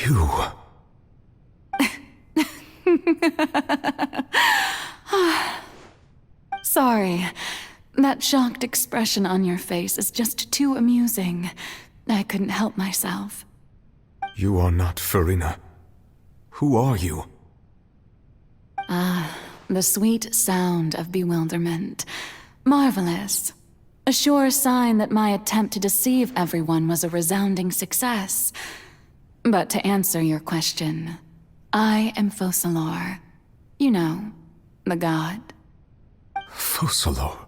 You... Sorry. That shocked expression on your face is just too amusing. I couldn't help myself. You are not Farina. Who are you? The sweet sound of bewilderment. Marvelous. A sure sign that my attempt to deceive everyone was a resounding success. But to answer your question, I am Foçalors. You know, the god. Foçalors?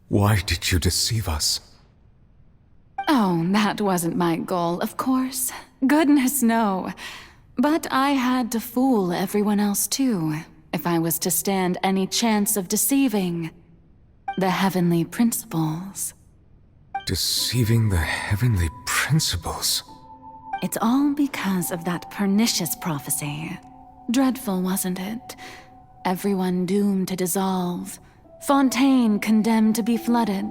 Why did you deceive us? Oh, that wasn't my goal, of course. Goodness, no. But I had to fool everyone else too, if I was to stand any chance of deceiving the heavenly principles. Deceiving the heavenly principles? It's all because of that pernicious prophecy. Dreadful, wasn't it? Everyone doomed to dissolve. Fontaine condemned to be flooded.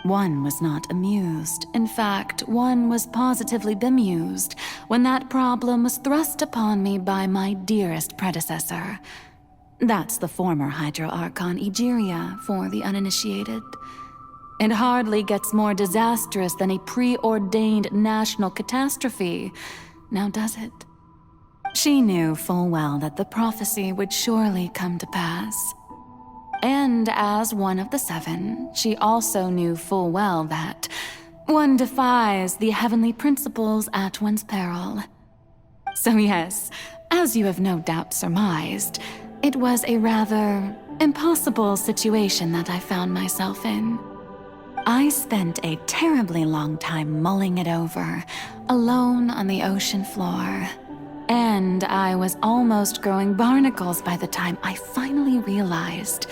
One was not amused. In fact, one was positively bemused when that problem was thrust upon me by my dearest predecessor. That's the former Hydro Archon Egeria for the uninitiated. It hardly gets more disastrous than a preordained national catastrophe, now does it? She knew full well that the prophecy would surely come to pass. And as one of the seven, she also knew full well that one defies the heavenly principles at one's peril. So yes, as you have no doubt surmised, it was a rather impossible situation that I found myself in. I spent a terribly long time mulling it over, alone on the ocean floor. And I was almost growing barnacles by the time I finally realized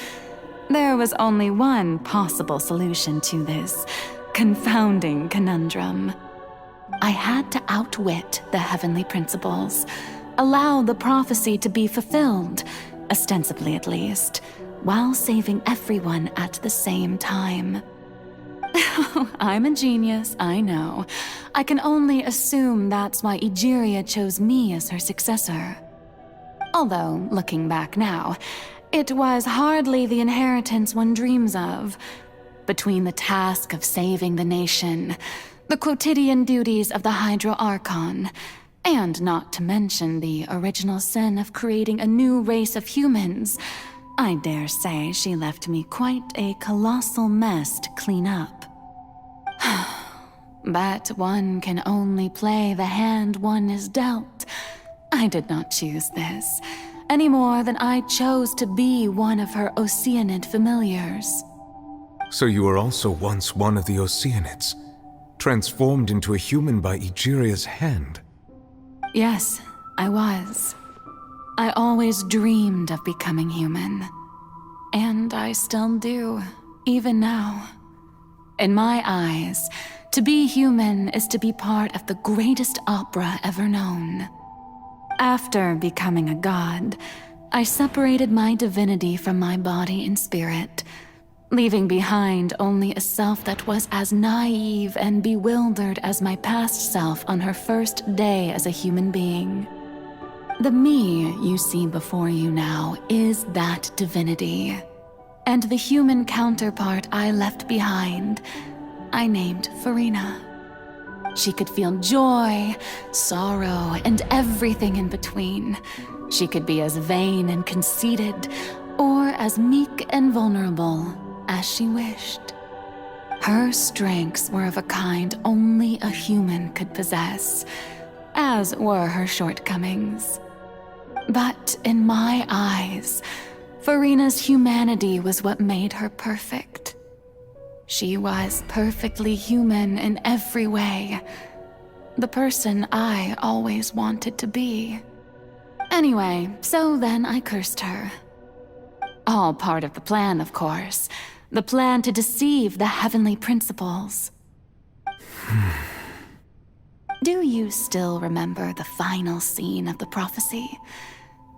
there was only one possible solution to this confounding conundrum. I had to outwit the heavenly principles, allow the prophecy to be fulfilled, ostensibly at least, while saving everyone at the same time. I'm a genius, I know. I can only assume that's why Egeria chose me as her successor. Although, looking back now, it was hardly the inheritance one dreams of. Between the task of saving the nation, the quotidian duties of the Hydro Archon, and not to mention the original sin of creating a new race of humans, I dare say she left me quite a colossal mess to clean up. But one can only play the hand one is dealt. I did not choose this, any more than I chose to be one of her Oceanid familiars. So you were also once one of the Oceanids, transformed into a human by Egeria's hand? Yes, I was. I always dreamed of becoming human. And I still do, even now. In my eyes, to be human is to be part of the greatest opera ever known. After becoming a god, I separated my divinity from my body and spirit, leaving behind only a self that was as naive and bewildered as my past self on her first day as a human being. The me you see before you now is that divinity. And the human counterpart I left behind, I named Farina. She could feel joy, sorrow, and everything in between. She could be as vain and conceited, or as meek and vulnerable as she wished. Her strengths were of a kind only a human could possess, as were her shortcomings. But in my eyes, Farina's humanity was what made her perfect. She was perfectly human in every way. The person I always wanted to be. Anyway, so then I cursed her. All part of the plan, of course. The plan to deceive the heavenly principles. Do you still remember the final scene of the prophecy?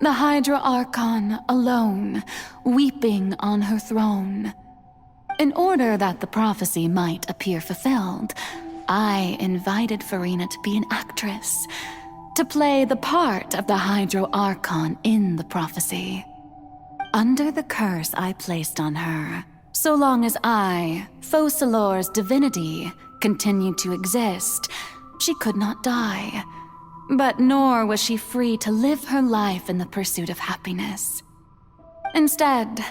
The Hydro Archon alone, weeping on her throne. In order that the prophecy might appear fulfilled, I invited Farina to be an actress, to play the part of the Hydro Archon in the prophecy. Under the curse I placed on her, so long as I, Foçalors' divinity, continued to exist, she could not die. But nor was she free to live her life in the pursuit of happiness. Instead,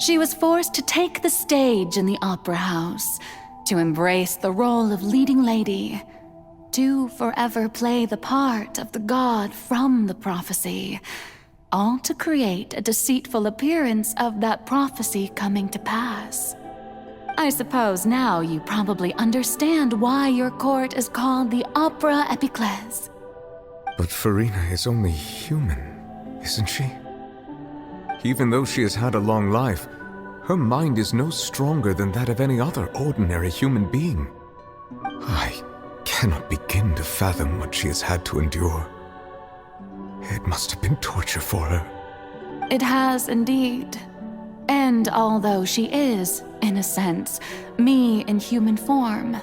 she was forced to take the stage in the opera house, to embrace the role of leading lady, to forever play the part of the god from the prophecy, all to create a deceitful appearance of that prophecy coming to pass. I suppose now you probably understand why your court is called the Opera Epiclese. But Farina is only human, isn't she? Even though she has had a long life, her mind is no stronger than that of any other ordinary human being. I cannot begin to fathom what she has had to endure. It must have been torture for her. It has indeed. And although she is, in a sense, me in human form,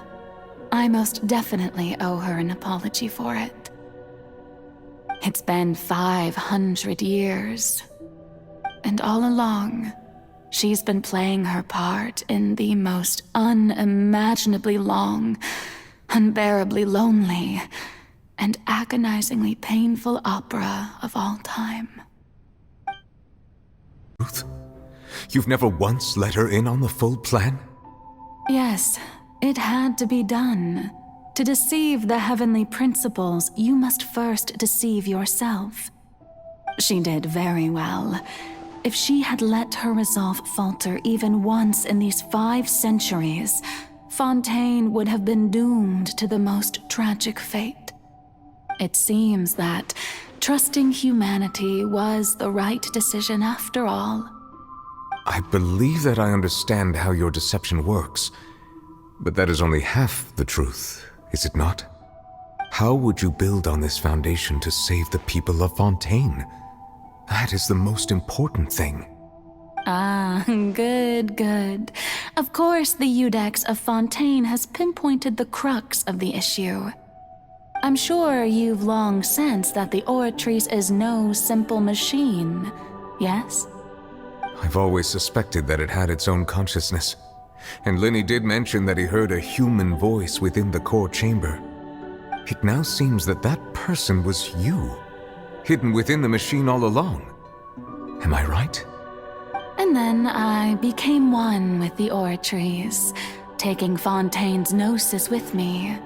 I most definitely owe her an apology for it. It's been 500 years. And all along, she's been playing her part in the most unimaginably long, unbearably lonely, and agonizingly painful opera of all time. Ruth, you've never once let her in on the full plan? Yes, it had to be done. To deceive the heavenly principles, you must first deceive yourself. She did very well. If she had let her resolve falter even once in these 5 centuries, Fontaine would have been doomed to the most tragic fate. It seems that trusting humanity was the right decision after all. I believe that I understand how your deception works, but that is only half the truth, is it not? How would you build on this foundation to save the people of Fontaine? That is the most important thing. Ah, good. Of course, the Iudex of Fontaine has pinpointed the crux of the issue. I'm sure you've long sensed that the Oratrice is no simple machine, yes? I've always suspected that it had its own consciousness, and Linny did mention that he heard a human voice within the core chamber. It now seems that that person was you, hidden within the machine all along. Am I right? And then I became one with the Oratrice, taking Fontaine's gnosis with me.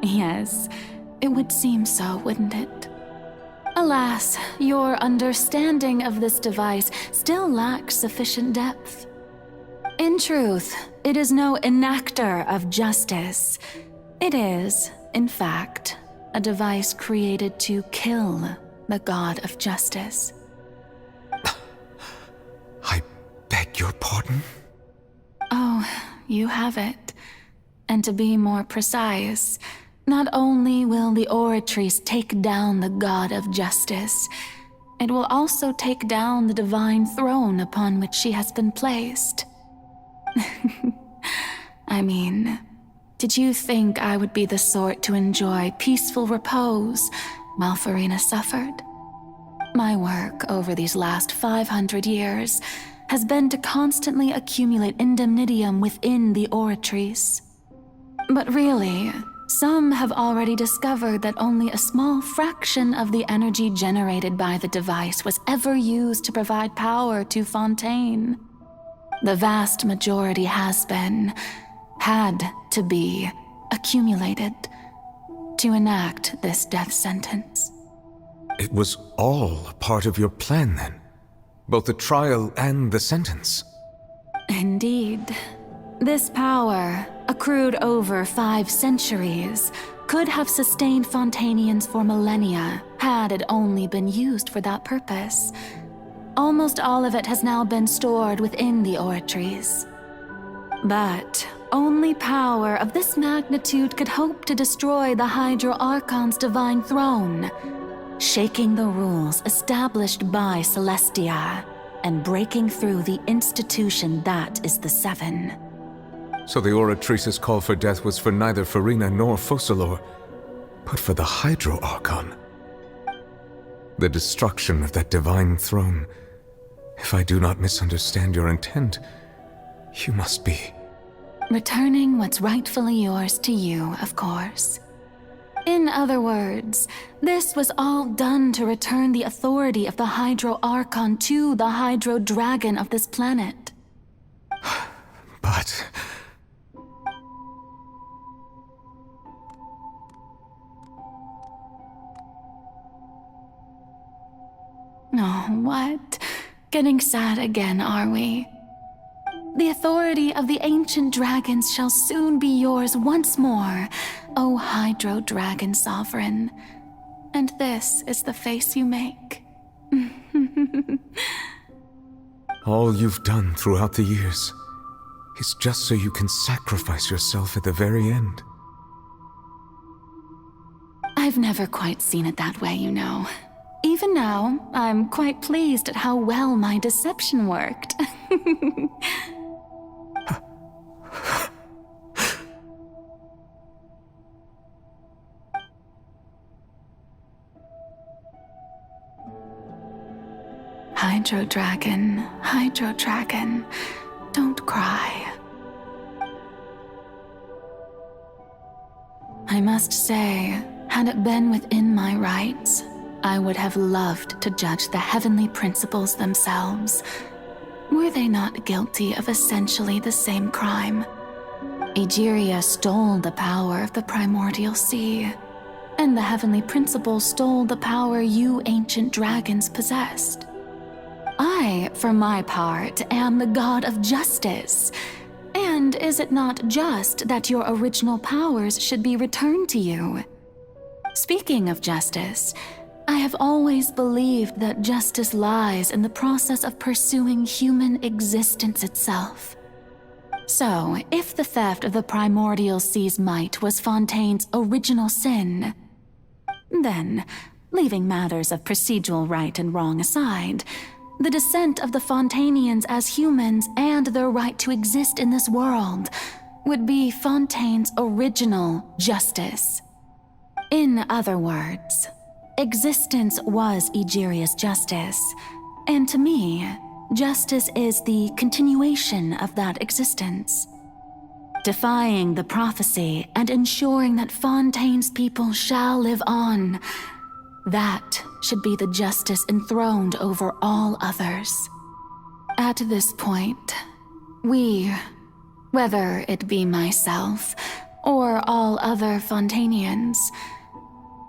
Yes, it would seem so, wouldn't it? Alas, your understanding of this device still lacks sufficient depth. In truth, it is no enactor of justice. It is, in fact, a device created to kill the god of justice. I beg your pardon? Oh, you have it. And to be more precise, not only will the Oratrice take down the god of justice, it will also take down the divine throne upon which she has been placed. I mean, did you think I would be the sort to enjoy peaceful repose while Farina suffered? My work over these last 500 years has been to constantly accumulate indemnitium within the Oratrice. But really, some have already discovered that only a small fraction of the energy generated by the device was ever used to provide power to Fontaine. The vast majority had to be, accumulated to enact this death sentence. It was all a part of your plan then? Both the trial and the sentence? Indeed. This power, accrued over 5 centuries, could have sustained Fontainians for millennia had it only been used for that purpose. Almost all of it has now been stored within the Oratrice. But only power of this magnitude could hope to destroy the Hydro Archon's divine throne, shaking the rules established by Celestia and breaking through the institution that is the Seven. So the Oratrice's call for death was for neither Farina nor Foçalors, but for the Hydro Archon. The destruction of that divine throne. If I do not misunderstand your intent, you must be... Returning what's rightfully yours to you, of course. In other words, this was all done to return the authority of the Hydro Archon to the Hydro Dragon of this planet. But... Oh, what? Getting sad again, are we? The authority of the ancient dragons shall soon be yours once more, O Hydro Dragon Sovereign. And this is the face you make. All you've done throughout the years is just so you can sacrifice yourself at the very end. I've never quite seen it that way, you know. Even now, I'm quite pleased at how well my deception worked. Hydro Dragon, don't cry. I must say, had it been within my rights, I would have loved to judge the heavenly principles themselves. Were they not guilty of essentially the same crime? Egeria stole the power of the primordial sea, and the heavenly principles stole the power you ancient dragons possessed. I, for my part, am the god of justice. And is it not just that your original powers should be returned to you? Speaking of justice, I have always believed that justice lies in the process of pursuing human existence itself. So, if the theft of the primordial sea's might was Fontaine's original sin, then, leaving matters of procedural right and wrong aside, the descent of the Fontainians as humans and their right to exist in this world would be Fontaine's original justice. In other words, existence was Egeria's justice, and to me, justice is the continuation of that existence. Defying the prophecy and ensuring that Fontaine's people shall live on, that should be the justice enthroned over all others. At this point, we, whether it be myself or all other Fontainians,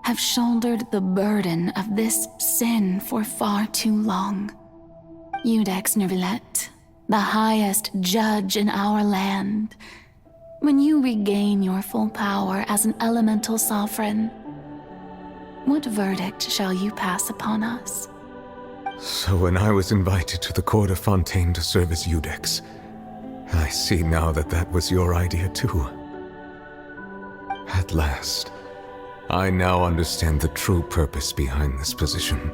have shouldered the burden of this sin for far too long. Iudex Nervillet, the highest judge in our land, when you regain your full power as an elemental sovereign, what verdict shall you pass upon us? So when I was invited to the court of Fontaine to serve as Iudex, I see now that that was your idea too. At last, I now understand the true purpose behind this position.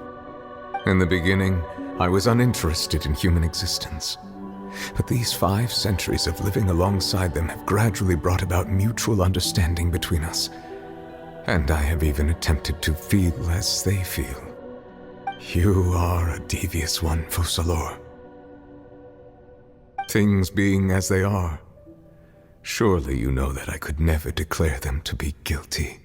In the beginning, I was uninterested in human existence. But these 5 centuries of living alongside them have gradually brought about mutual understanding between us. And I have even attempted to feel as they feel. You are a devious one, Foçalors. Things being as they are, surely you know that I could never declare them to be guilty.